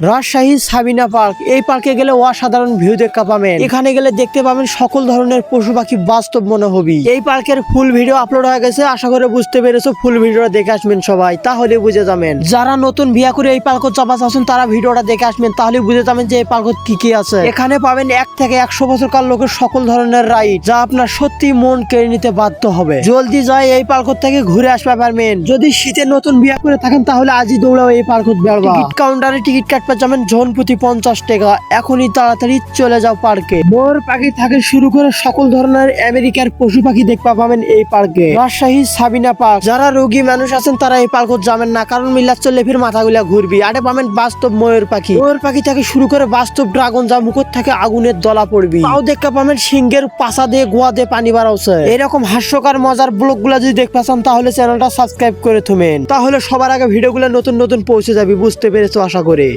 Rajshahi Sabina park. এই পার্কে গেলে অসাধারণ ভিউ দেখা পাবেন। এখানে গেলে দেখতে পাবেন সকল ধরনের পশু পাখি বাস্তব মনে হবে। এই পার্কের ফুল ভিডিও আপলোড হয়ে গেছে, আশা করে বুঝতে পেরেছো। ফুল ভিডিওটা দেখে আসবেন সবাই, তাহলে বুঝে যাবেন। যারা নতুন বিয়া করে এই পার্ক যাবা চাচ্ছেন তারা ভিডিওটা দেখে আসবেন, তাহলে বুঝে যাবেন যে এই পার্ক কি কি আছে। এখানে পাবেন 1 থেকে 100 বছরকার লোকের সকল ধরনের রাইড, যা আপনার সত্যি মন কেড়ে নিতে বাধ্য হবে। জলদি যাই এই পার্ক থেকে ঘুরে আসতে পারবেন। যদি শীতে নতুন বিয়া করে থাকেন তাহলে আজই দৌড়াও এই পার্ক বেরবা। টিকিট কাউন্টারে টিকিট কাটতে যাবেন জন প্রতি 50 টাকা। এখনই তাড়াতাড়ি চলে যাও পার্কে। মোর পাখি থেকে শুরু করে সকল ধরনের আমেরিকার পশু পাখি দেখতে পাবেন এই পার্কে। রাজশাহী সাবিনা পার্ক। যারা রোগী মানুষ আছেন তারা এই পার্ক যাবেন না, কারণ মিল্লার চললে ফির মাথাগুলা ঘুরবি। আরে পাবেন বাস্তব ময়ূর পাখি। ময়ূর পাখি থেকে শুরু করে বাস্তব ড্রাগন, যা মুখত থেকে আগুনের দলা পড়বি। তাও দেখতে পাবেন সিংহের পাছা দিয়ে গোয়া দিয়ে পানি বাড়াচ্ছে। এরকম হাস্যকর মজার ব্লগ গুলা যদি দেখতে চান তাহলে চ্যানেলটা সাবস্ক্রাইব করে থুমেন, তাহলে সবার আগে ভিডিওগুলো নতুন নতুন পৌঁছে যাবে। বুঝতে পেরেছো আশা করি।